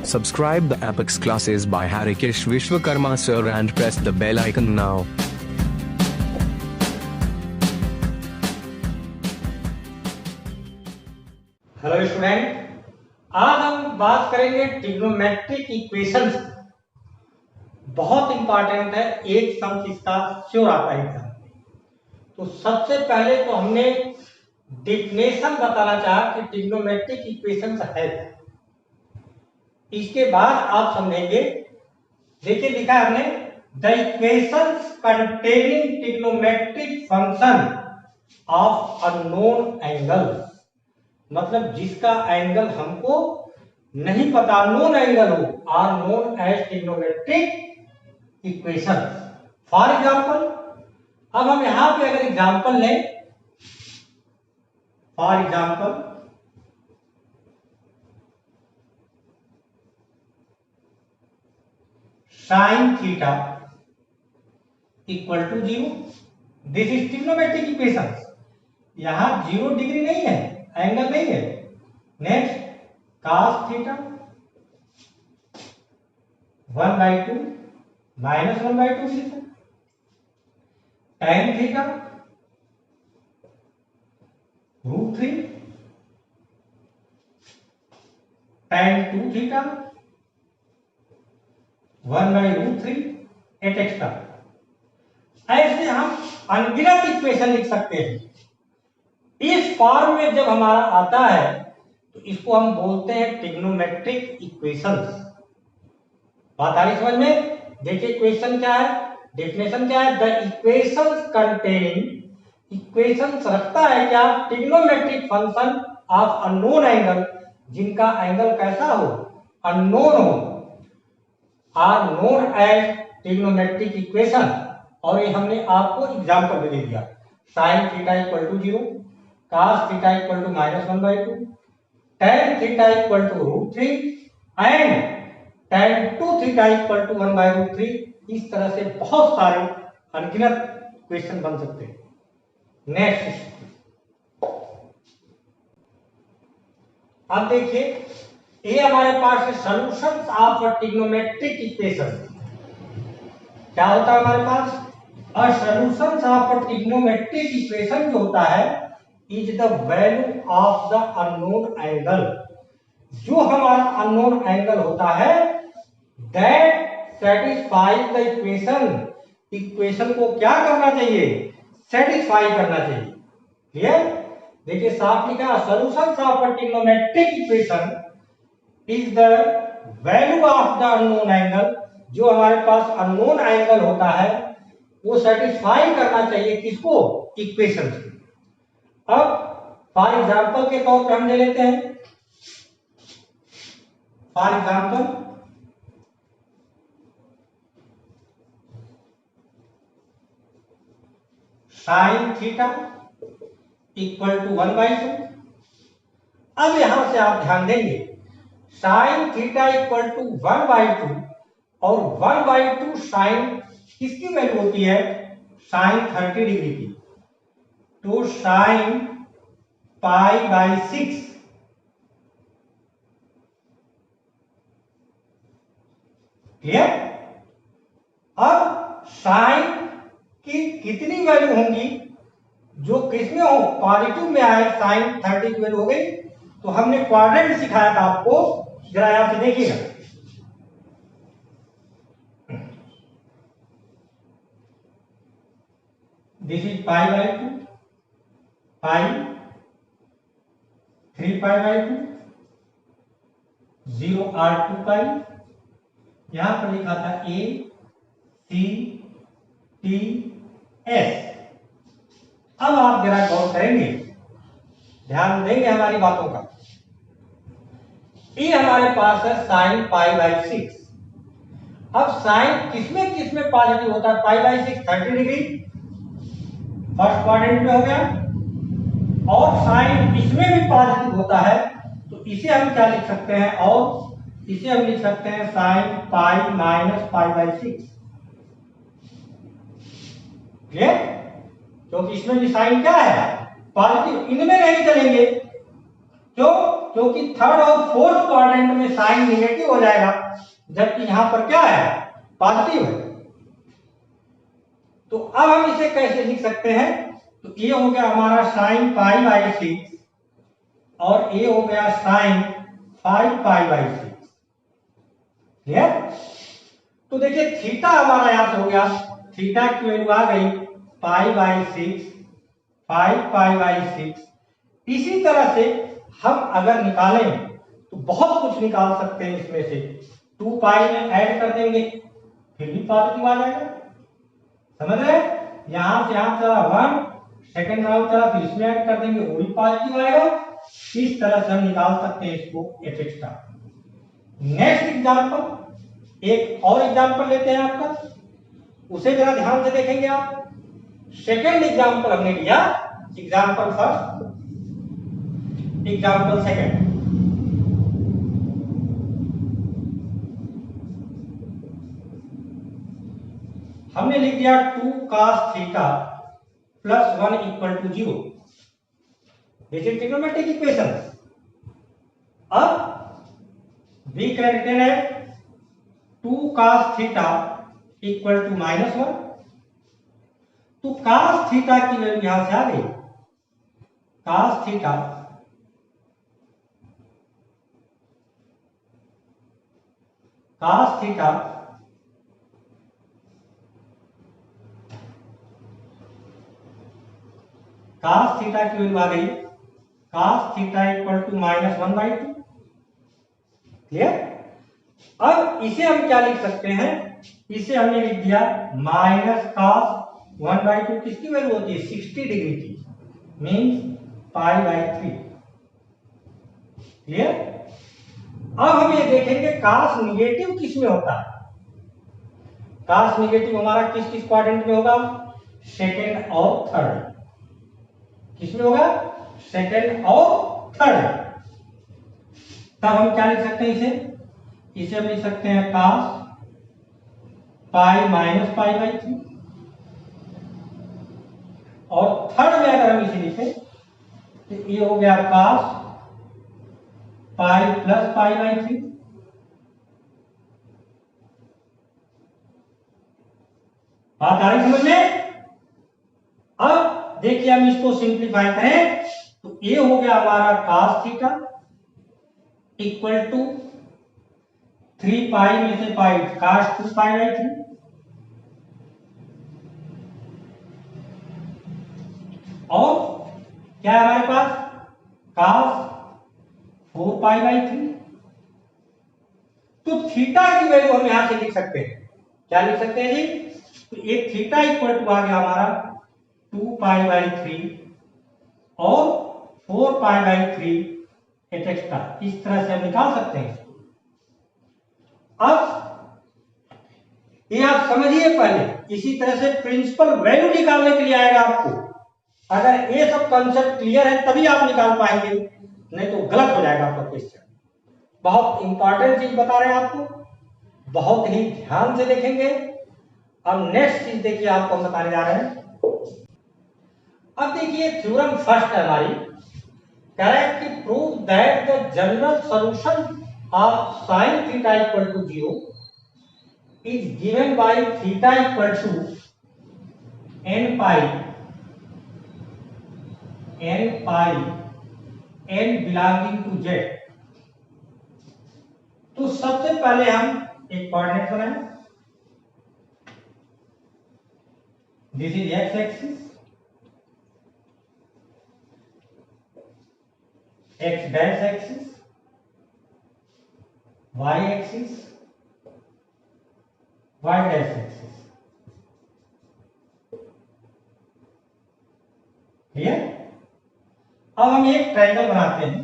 Subscribe the Apex classes by Harikesh Vishwakarma sir and press the bell icon now. Hello student, आज हम बात करेंगे trigonometric equations. बहुत important है, एक सम इसका श्योर आता है एग्जाम। तो सबसे पहले तो हमने डेफिनेशन बताना चाहा कि ट्रिग्नोमेट्रिक इक्वेशंस है क्या। इसके बाद आप समझेंगे। देखिए लिखा है हमने, the equations containing trigonometric function of unknown angle, मतलब जिसका एंगल हमको नहीं पता, नोन एंगल हो, are known as trigonometric equation. For example, अब हम यहां पे अगर एग्जांपल लें, for example sine theta equal to 0, this is trigonometric equation. यहां 0 डिग्री नहीं है, एंगल नहीं है। नेक्स्ट cos थीटा 1/2 माइनस 1/2 लिख सकते। tan theta √3 tan 2 theta 1/√3 etcetera. ऐसे हम अनगिनत इक्वेशन लिख सकते हैं। इस फॉर्म में जब हमारा आता है तो इसको हम बोलते हैं ट्रिग्नोमेट्रिक इक्वेशंस। बात आ रही समझ में? देखिए इक्वेशन क्या है, डेफिनेशन क्या है, द इक्वेशंस कंटेनिंग, इक्वेशंस रखता है क्या, trigonometric function of unknown angle, जिनका एंगल कैसा हो, अननोन हो, are known as trigonometric equation. और ये हमने आपको एग्जांपल में दे दिया, sin theta equal to 0, cos theta equal to minus 1/2, tan theta equal to √3 and tan 2 theta equal to 1/√3। इस तरह से बहुत सारे अनगिनत क्वेश्चन बन सकते हैं। नेक्स्ट, अब देखिए ये हमारे पास है solutions of a trigonometric equation. क्या होता है हमारे पास, a solutions of a trigonometric equation जो होता है is the value of the unknown angle. जो हमारा अननोन एंगल होता है that satisfies the equation. Equation को क्या करना चाहिए, सेटिस्फाई करना चाहिए। क्लियर? देखिए साफ लिखा, solutions of a trigonometric equation is the value of the unknown angle. जो हमारे पास अननोन एंगल होता है वो सेटिस्फाई करना चाहिए किसको, इक्वेशन को। अब फॉर एग्जांपल के तौर पे हम ले लेते हैं, for example sine theta equal to 1/2। अब यहां से आप ध्यान देंगे, साइन थीटा इक्वल टू 1/2 और 1/2 साइन किसकी वैल्यू होती है, साइन 30 डिग्री की। तो साइन π/6 क्लियर। अब साइन की कितनी वैल्यू होंगी, जो किसमें हो, पॉजिटिव में आए, साइन 30 की वैल्यू हो गई। तो हमने क्वाड्रेंट सिखाया था आपको, जरा यहां से देखिएगा। This is π/2, pi 3π/2, 0 r 2π। यहां पर लिखा था a c t s। अब आप जरा गौर करेंगे, ध्यान देंगे हमारी बातों का। ये हमारे पास है साइन π/6। अब साइन किसमें किसमें पॉजिटिव होता है, π/6 30 डिग्री फर्स्ट क्वाड्रेंट में हो गया, और साइन इसमें भी पॉजिटिव होता है। तो इसे हम क्या लिख सकते हैं, और इसे हम लिख सकते हैं साइन π माइनस π/6। क्लियर? क्योंकि इसमें भी साइन क्या है, पॉजिटिव, इनमें नहीं चलेंगे। क्यों? क्योंकि थर्ड और फोर्थ क्वाड्रेंट में साइन निगेटिव हो जाएगा, जबकि यहां पर क्या है, पॉजिटिव है। तो अब हम इसे कैसे लिख सकते हैं, तो ये हो गया हमारा साइन पाई बाई 6 और ये हो गया साइन 5 पाई बाई 6। क्लियर? तो देखिए थीटा हमारा यहां से हो गया, थीटा की वैल्यू आ गई पाई बाई 6, 5 पाई बाई 6। इसी तरह से हम अगर निकालें तो बहुत कुछ निकाल सकते हैं इसमें से। 2 पाई में ऐड कर देंगे फिर भी पॉजिटिव आ जाएगा, समझ रहे हैं? यहां से यहां चला 1, सेकंड राउंड चला, फिर इसमें ऐड कर देंगे वो भी पॉजिटिव आएगा। इस तरह से हम निकाल सकते हैं इसको एफ एक्स्ट्रा। नेक्स्ट एग्जांपल, एक और एग्जांपल लेते हैं आपका, उसे जरा ध्यान से देखेंगे आप। सेकंड एग्जांपल हमने लिया, एग्जांपल फर्स्ट, एग्जांपल सेकंड। हमने लिख दिया 2 cos theta plus 1 equal to 0। This is trigonometric equation. अब we can written as 2 cos theta equal to -1। तो cos थीटा की वैल्यू यहां से आ गई, cos theta cos theta cos theta की वैल्यू आ गई, cos theta equal to -1/2। Clear? अब इसे हम क्या लिख सकते हैं, इसे हमने लिख दिया -cos 1/2। किसकी वैल्यू होती है, 60 डिग्री की, मींस π/3। क्लियर? अब हम ये देखेंगे cos निगेटिव किस में होता है। cos निगेटिव हमारा किस किस क्वाड्रेंट में होगा, सेकंड और थर्ड। किसमें होगा, सेकंड और थर्ड। तब हम क्या लिख सकते हैं इसे हम लिख सकते हैं cos π-π/3। और थर्ड में अगर हम इसे लिखें तो ये हो गया cos π + π/3। बात आ रही समझ में? अब देखिए हम इसको सिंप्लीफाई करें तो ये हो गया हमारा cos थीटा इक्वल टू 3 पाई में से पाई cos 2 π/3 और क्या है हमारे पास cos 4 π/3। तो थीटा की वैल्यू हम यहां से लिख सकते हैं, क्या लिख सकते हैं जी, तो एक थीटा इक्वल टू आ गया हमारा 2 π/3 और 4 π/3 एक्स्ट्रा। इस तरह से हम निकाल सकते हैं। अब ये आप समझिए पहले, इसी तरह से प्रिंसिपल वैल्यू निकालने के लिए आएगा आपको। अगर ये सब कंसेप्ट क्लियर है तभी आप निकाल पाएंगे, नहीं तो गलत हो जाएगा आपका क्वेश्चन। बहुत इंपॉर्टेंट चीज बता रहे हैं आपको, बहुत ही ध्यान से देखेंगे। अब नेक्स्ट चीज देखिए आपको हम बताने जा रहे हैं। अब देखिए थ्योरम फर्स्ट है हमारी, correct prove that the general solution of sin theta equal to 0 is given by theta equal to n pi n belonging to z। तो सबसे पहले हम एक कोऑर्डिनेट बनाएं, this is x axis, x dash axis, y axis, y dash axis. Clear? अब हम एक triangle बनाते हैं,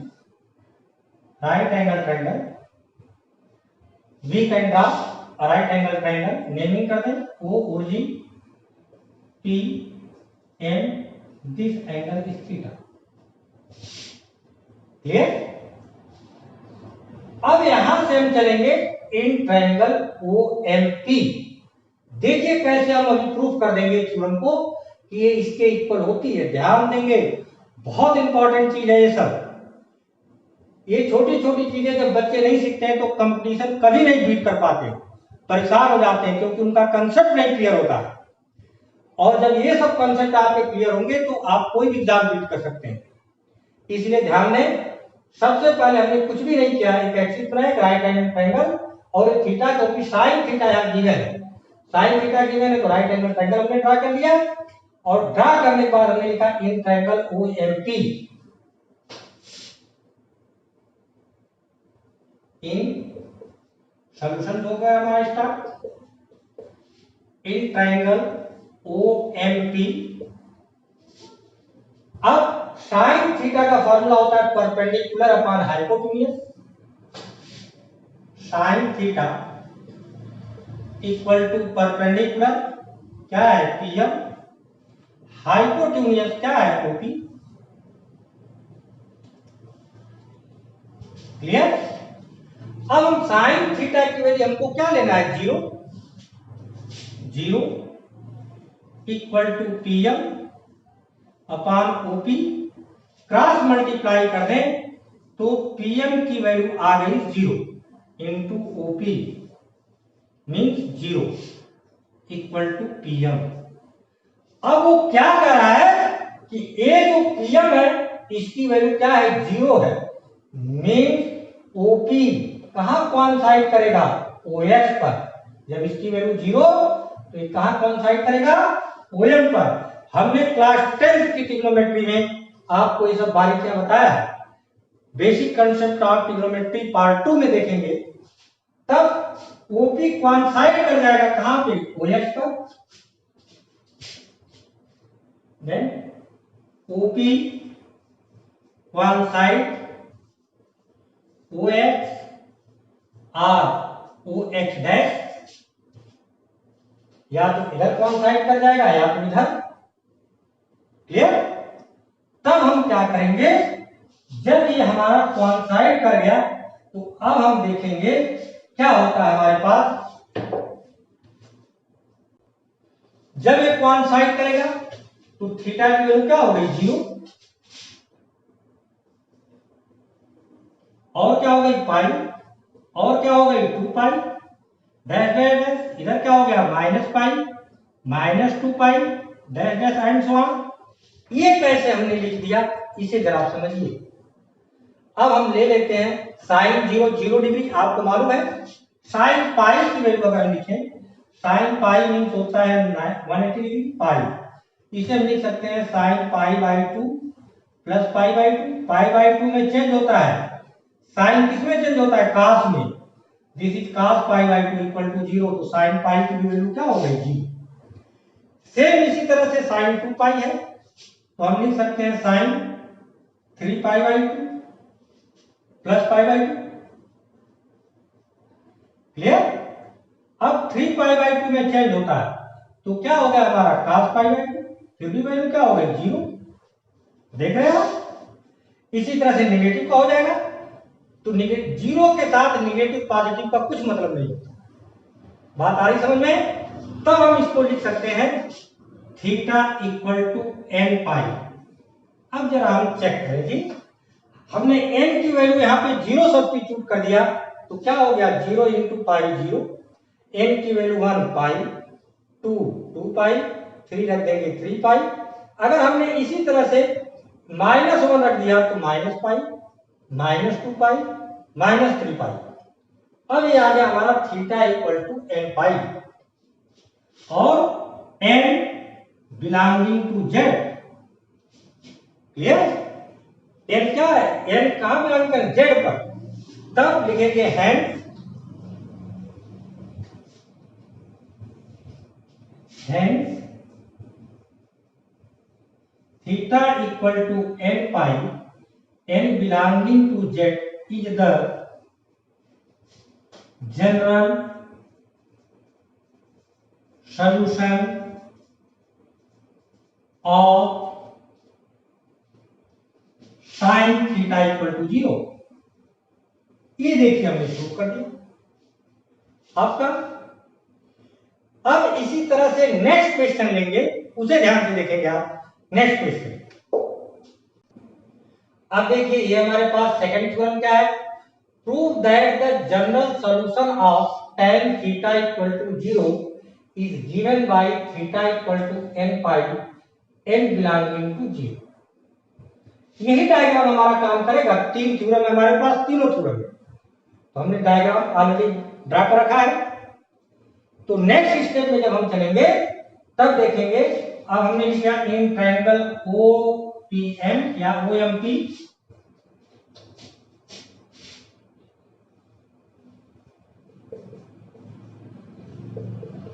right angle triangle. We can draw right angle triangle, naming कर दें O origin P M, this angle is theta. Clear? अब यहां से हम चलेंगे इन ट्रायंगल OMP। देखिए कैसे हम अभी प्रूफ कर देंगे थ्योरम को कि ये इसके इक्वल होती है। ध्यान देंगे, बहुत इंपॉर्टेंट चीज है ये सब। ये छोटी छोटी चीजें जब बच्चे नहीं सीखते हैं तो कंपटीशन कभी नहीं बीट कर पाते, परेशान हो जाते हैं, क्योंकि उनका कंसेप्ट नहीं क्लियर होता। और जब ये सब कंसेप्ट आपके क्लियर होंगे तो आप कोई भी एग्जाम बीट कर सकते हैं। इसलिए ध्यान दें, सबसे पहले हमने कुछ भी नहीं किया, एक एक्सिस बनाया, एक राइट एंगल ट्रायंगल और एक थीटा, क्योंकि साइन थीटा यहाँ गिवन है, साइन थीटा गिवन है तो राइट एंगल ट्रायंगल हमने ड्रा कर लिया। और ड्रा करने के बाद हमने लिखा in triangle OMP, in solution हो गया हमारा स्टार्ट, इन ट्रायंगल OMP। अब साइन थीटा का फॉर्मूला होता है perpendicular upon hypotenuse, sine theta equal to perpendicular क्या है PM, हाइपोटेन्यूज क्या है OP। क्लियर? अब हम साइन थीटा की वैल्यू हमको क्या लेना है, 0 equal to PM upon OP, cross multiply कर दें तो PM की वैल्यू आ गई 0 into OP means 0 equal to PM। अब वो क्या कर रहा है कि ये जो PM है इसकी वैल्यू क्या है, 0 है, मीन्स OP कहां कॉन्साइड करेगा, OX पर। जब इसकी वैल्यू 0 तो ये कहां कॉन्साइड करेगा, OM पर। हमने क्लास 10th की ट्रिग्नोमेट्री में आपको ये सब बारीकियां बताया है, basic concept of trigonometry part 2 में देखेंगे। तब OP कॉन्साइड कर जाएगा कहां पे, OX पर। देन OP कॉन्साइड OX और OX डैश, या तो इधर कॉन्साइड कर जाएगा या तो इधर। क्लियर? तब हम क्या करेंगे, जब ये हमारा कॉन्साइड कर गया तो अब हम देखेंगे क्या होता है हमारे पास। जब ये कॉन्साइड करेगा तो थीटा की वैल्यू क्या हो गई, 0, और क्या हो गई पाई, और क्या हो गई 2 पाई, डैश डैश डैश, इधर क्या हो गया minus pi, minus 2 pi, dash dash and so on. ये कैसे हमने लिख दिया, इसे जरा आप समझिए। अब हम ले लेते हैं साइन 0 डिग्री, आपको मालूम है साइन पाई की वैल्यू अगर हम लिखें, साइन पाई मीन्स होता है 180 डिग्री पाई, इसे हम लिख सकते हैं sine pi by 2 plus pi by 2। Pi by 2 में चेंज होता है, साइन किसमें चेंज होता है, कास में। This is cos pi by 2 equal to 0, तो साइन पाई की वैल्यू क्या हो गई, 0। सेम इसी तरह से साइन 2 पाई है तो हम लिख सकते हैं sine 3 pi by 2 plus pi by 2। Clear? अब 3 पाई बाई 2 में चेंज होता है तो क्या हो गया हमारा cos पाई बाई 2, फिर भी वैल्यू क्या हो गई, 0। देख रहे हैं? इसी तरह से नेगेटिव का हो जाएगा तो 0 के साथ नेगेटिव पॉजिटिव का कुछ मतलब नहीं होता। बात आ रही समझ में? तब हम इसको लिख सकते हैं theta equal to n pi. अब जरा हम चेक करें जी, हमने n की वैल्यू यहाँ पे 0 सब्स्टिट्यूट कर दिया तो क्या हो गया, 0 इंटू पाई 0, n की वैल्यू 1 पाई, 2 पाई, 3 रख देंगे 3 पाई। अगर हमने इसी तरह से -1 रख दिया तो माइनस पाई, -2 पाई, -3 पाई। अब ये आ गया हमारा theta equal to n pi, और n belonging to z। Clear? n क्या है, n कहां बिलोंग कर, z पर। तब लिखेंगे hence theta equal to n pi, n belonging to z is the general solution of sin theta equal to 0। ये देखिए हमने प्रूव कर दिया आपका। अब इसी तरह से नेक्स्ट क्वेश्चन लेंगे, उसे ध्यान से देखेंगे आप। नेक्स्ट क्वेश्चन, अब देखिए ये हमारे पास सेकंड थ्योरम क्या है, prove that the general solution of tan theta equal to 0 is given by theta equal to n pi n belonging to 0। यही डायग्राम हमारा काम करेगा। तीन थ्योरम हमारे पास, तीनों थ्योरम है, तो हमने डायग्राम ऑलरेडी ड्रा कर रखा है। तो नेक्स्ट स्टेप में जब हम चलेंगे तब देखेंगे। अब हमने लिखा इन ट्रायंगल OPM या OMP,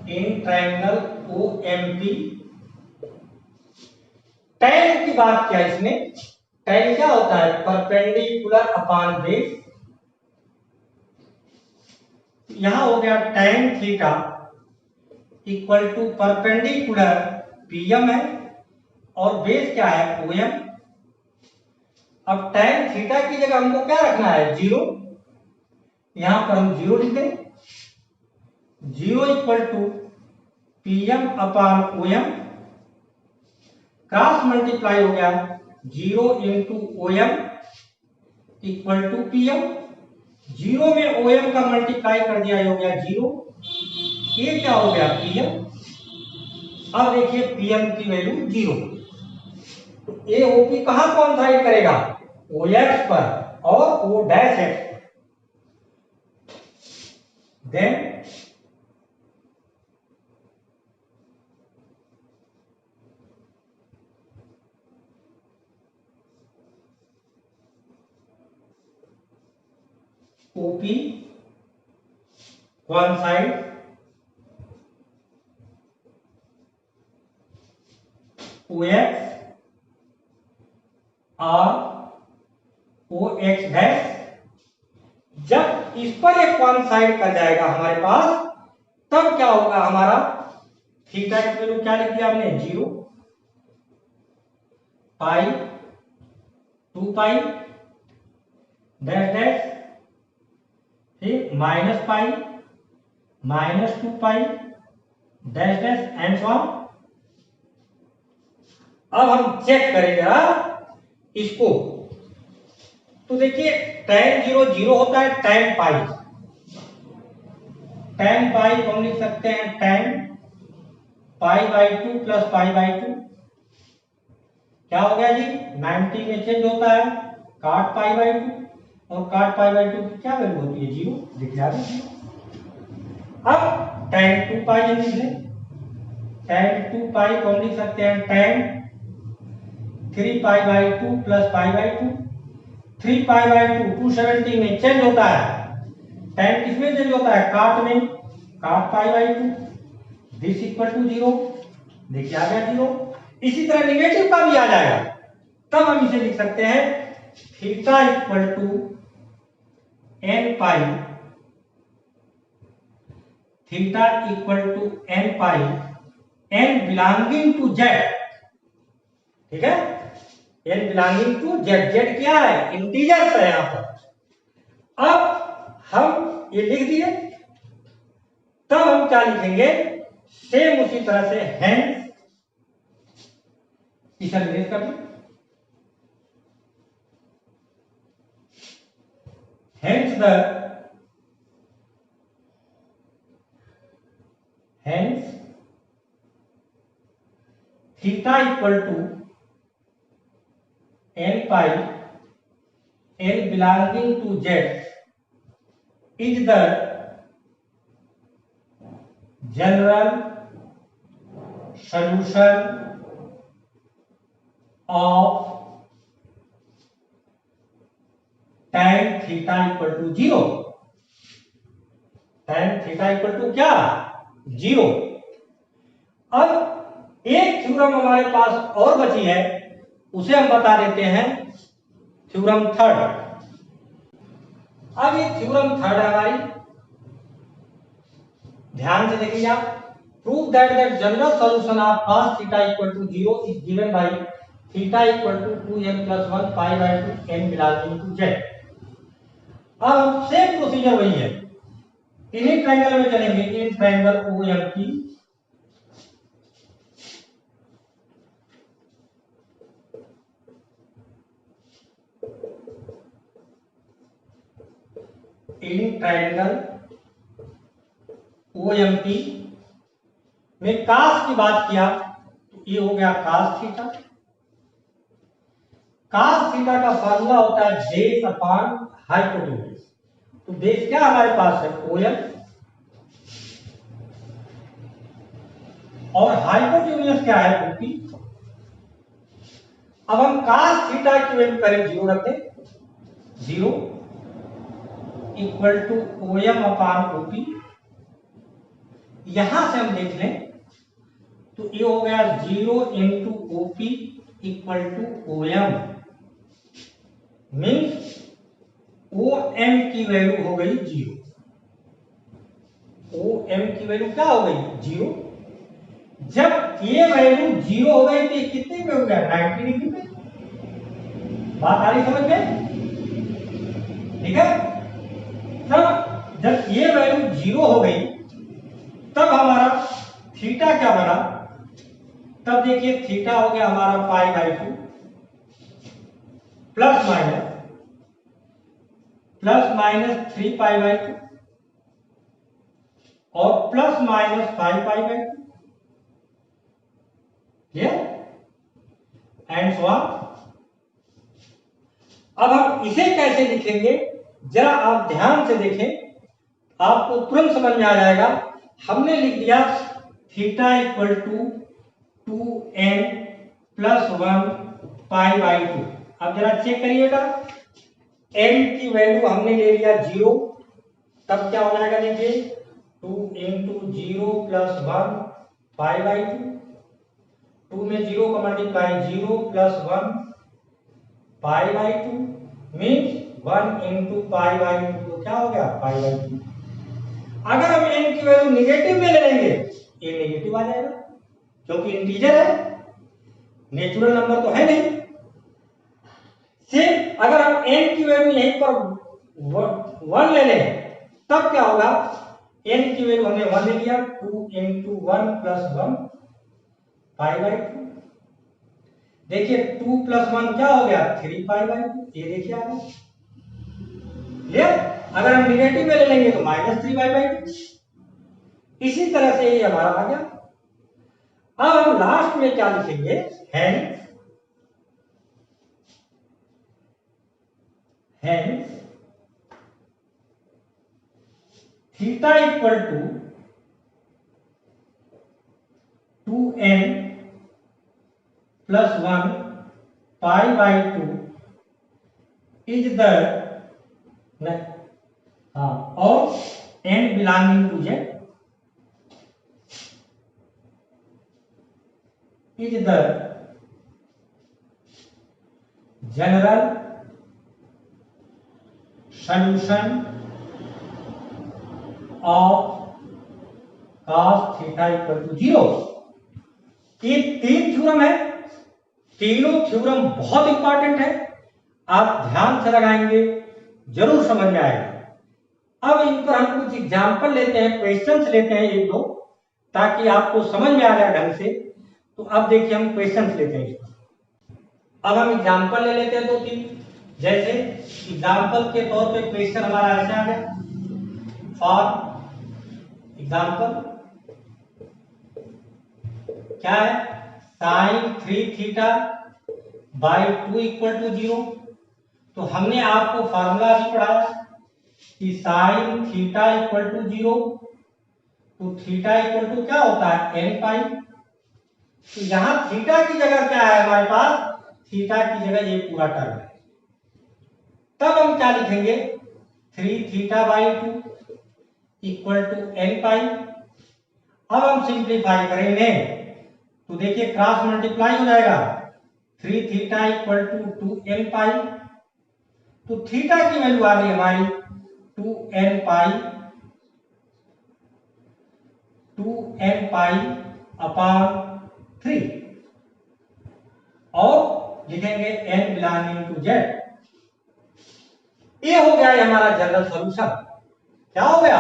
इन ट्रायंगल OMP। tan की बात किया इसने। tan क्या होता है, परपेंडिकुलर अपॉन बेस। यहां हो गया tan theta equal to perpendicular PM है और बेस क्या है OM। अब tan थीटा की जगह हमको क्या रखना है, 0। यहां पर हम 0 लिख दें। 0 equal to PM upon OM, cross multiply हो गया 0 into OM equal to PM। 0 में OM का मल्टीप्लाई कर दिया, हो गया 0। ये क्या हो गया PM। अब देखिए PM की वैल्यू 0, तो AOP कहां कॉन्साइड करेगा, OX पर और O डैश X पर। देन OP coincide OX और OX डैश। जब इस पर एक coincide कर जाएगा हमारे पास, तब क्या होगा हमारा, थीटा की वैल्यू क्या लिख दिया हमने, 0, पाई 2 पाई डैश डैश, फिर minus pi minus 2 pi dash dash and so on. अब हम चेक करेंगे इसको। तो देखिए tan 0 0 होता है, tan पाई को हम लिख सकते हैं tan pi by 2 plus pi by 2। क्या हो गया जी, 90 में चेंज होता है काट पाई बाई 2, और काट पाई बाई 2 की क्या वैल्यू होती है, 0, दिखला दे 0। अब tan 2 पाई हम लिख लें। tan 2 पाई को हम लिख सकते हैं tan 3 pi by 2 plus pi by 2। 3 pi by 2 270 में चेंज होता है, tan किसमें चेंज होता है, काट में, cot pi by 2, this equal to 0, देखिए आ गया 0। इसी तरह निगेटिव का भी आ जाएगा, तब हम इसे लिख सकते हैं theta equal to n pi, theta equal to n pi n belonging to z। ठीक है, n belonging to z। z क्या है, इंटीजर्स है यहां पर। अब हम ये लिख दिए, तब हम क्या लिखेंगे, सेम उसी तरह से हेंस, इसे निवेश कर दें, hence theta equal to n pi n belonging to z is the general solution of tan theta equal to 0। tan theta equal to क्या, 0। अब एक थ्योरम हमारे पास और बची है, उसे हम बता देते हैं थ्योरम थर्ड। अब ये थ्योरम थर्ड है हमारी, ध्यान से देखिए आप। Prove that the general solution of cos theta equal to 0 is given by theta equal to 2n + 1 pi by 2 n belonging to z। अब सेम प्रोसीजर वही है, इन्हीं ट्रायंगल में चलेंगे, इन ट्रायंगल OMP। इन ट्रायंगल OMP में कास की बात किया तो ये हो गया कास थीटा। कास थीटा का फार्मूला होता है बेस अपॉन हाइपोटेन्यूज। तो बेस क्या हमारे पास है OM और हाइपोटेन्यूज क्या है OP। अब हम कास थीटा की वैल्यू पहले 0 रखें, 0 equal to OM upon OP। यहां से हम देख लें तो ये हो गया 0 into OP equal to OM, means OM की वैल्यू हो गई 0। OM की वैल्यू क्या हो गई 0। जब ये वैल्यू 0 हो गई तो ये कितने पे हो गया 90 डिग्री पे। बात आ रही समझ में, ठीक है। तब जब ये वैल्यू 0 हो गई तब हमारा थीटा क्या बना, तब देखिए थीटा हो गया हमारा π/2 प्लस माइनस 3π/2 और plus minus 5π/2, and so on. अब हम इसे कैसे लिखेंगे जरा आप ध्यान से देखें, आपको तुरंत समझ में आ जाएगा। हमने लिख दिया theta equal to 2n plus 1 π/2। अब जरा चेक करिएगा, n की वैल्यू हमने ले लिया 0, तब क्या हो जाएगा देखिए 2 इंटू 0 प्लस 1 π/2। 2 में 0 का मल्टीप्लाई 0 प्लस 1 π/2 मीन्स 1 इंटू π/2 तो क्या हो गया π/2। अगर हम n की वैल्यू निगेटिव में ले लेंगे ये नेगेटिव आ जाएगा, क्योंकि इंटीजर है, नेचुरल नंबर तो है नहीं। सिर्फ अगर हम n की वैल्यू यहीं पर 1 ले लें तब क्या होगा, n की वैल्यू हमने 1 ले लिया, 2 इंटू 1 प्लस 1 π/2। देखिए 2 प्लस 1 क्या हो गया 3π/2, ये देखिए आपने लिया। अगर हम निगेटिव में ले लेंगे तो माइनस 3π/2। इसी तरह से ये हमारा आ गया। अब हम लास्ट में क्या लिखेंगे, hence theta equal to 2n plus 1 π/2 is the और n belonging to z is the general solution of cos theta equal to 0। ये 3 थ्योरम है, तीनों थ्योरम बहुत इंपॉर्टेंट है, आप ध्यान से लगाएंगे जरूर समझ में आएगा। अब इन पर हम कुछ एग्जाम्पल लेते हैं, क्वेश्चंस लेते हैं एक दो, ताकि आपको समझ में आ जाए ढंग से। तो अब देखिए हम क्वेश्चंस लेते हैं। अब हम एग्जाम्पल ले लेते हैं 2-3। जैसे एग्जाम्पल के तौर पे क्वेश्चन हमारा ऐसे आ गया, फॉर एग्जाम्पल क्या है, sine 3 theta by 2 equal to 0। तो हमने आपको फार्मूला भी पढ़ाया कि साइन थीटा इक्वल टू 0, तो थीटा इक्वल टू क्या होता है n पाई। तो यहां थीटा की जगह क्या है हमारे पास, थीटा की जगह ये पूरा टर्म है। तब हम क्या लिखेंगे 3 theta by 2 equal to n pi. अब हम सिंप्लीफाई करेंगे तो देखिए क्रॉस मल्टीप्लाई हो जाएगा, 3 थीटा इक्वल टू 2n पाई। तो थीटा की वैल्यू आ गई हमारी 2n पाई अपॉन 3 और लिखेंगे n बिलोंगिंग टू z। ये हो गया हमारा जनरल सॉल्यूशन। क्या हो गया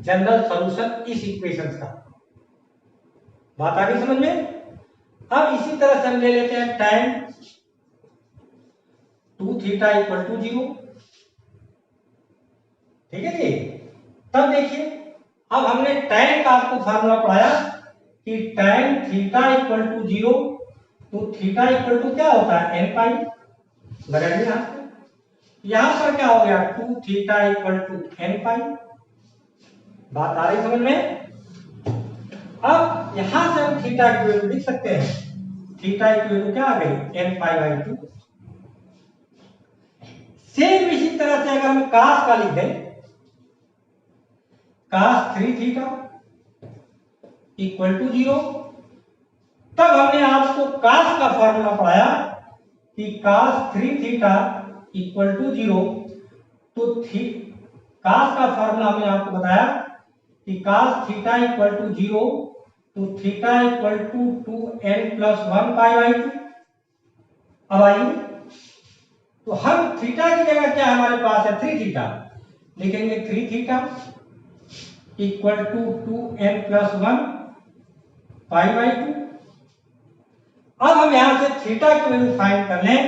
जनरल सॉल्यूशन इस इक्वेशन का। बात आ गई समझ में। अब इसी तरह से हम ले लेते हैं tan 2 थीटा इक्वल टू 0। ठीक है जी। तब देखिए अब हमने tan का आपको फार्मूला पढ़ाया कि tan थीटा इक्वल टू 0, तो थीटा इक्वल टू क्या होता है n पाई, बराबर यहां पर क्या हो गया 2 थीटा इक्वल टू n पाई। बात आ रही समझ में? अब यहां से हम थीटा की वैल्यू लिख सकते हैं, थीटा की वैल्यू क्या आ गई n पाई बाई 2। सेम इसी तरह से अगर हम cos का लिख दें, cos 3 थीटा इक्वल टू 0, तब हमने आपको cos का फॉर्मूला पढ़ाया कि cos 3 थीटा इक्वल टू 0, तो cos का फॉर्मूला हमने आपको बताया कि cos थीटा इक्वल टू 0, तो theta equal to 2n plus 1 pi by 2। अब आइए तो हम थीटा की जगह क्या हमारे पास है 3 थीटा, लिखेंगे 3 theta equal to 2n plus 1 pi by 2। अब हम यहां से थीटा की वैल्यू फाइंड कर लें,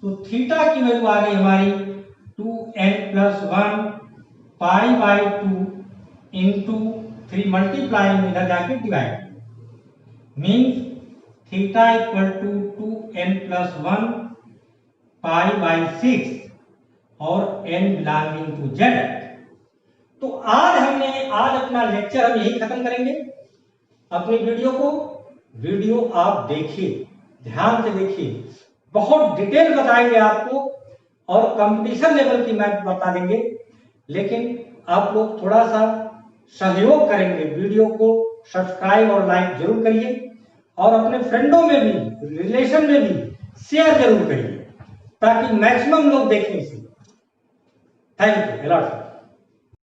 तो थीटा की वैल्यू आ गई हमारी 2n plus 1 pi by 2 into 3 multiplying इधर जाके divide, means theta equal to 2n plus 1 pi by 6 और n बिलोंगिंग टू z। तो आज अपना लेक्चर हम यही खत्म करेंगे। अपनी वीडियो आप देखिए, ध्यान से देखिए, बहुत डिटेल बताएंगे आपको और कंपटीशन लेवल की मैथ बता देंगे, लेकिन आप लोग थोड़ा सा सहयोग करेंगे, वीडियो को सब्सक्राइब और लाइक जरूर करिए और अपने फ्रेंडों में भी, रिलेशन में भी शेयर जरूर करिए ताकि मैक्सिमम लोग देखें इसे। Thank you.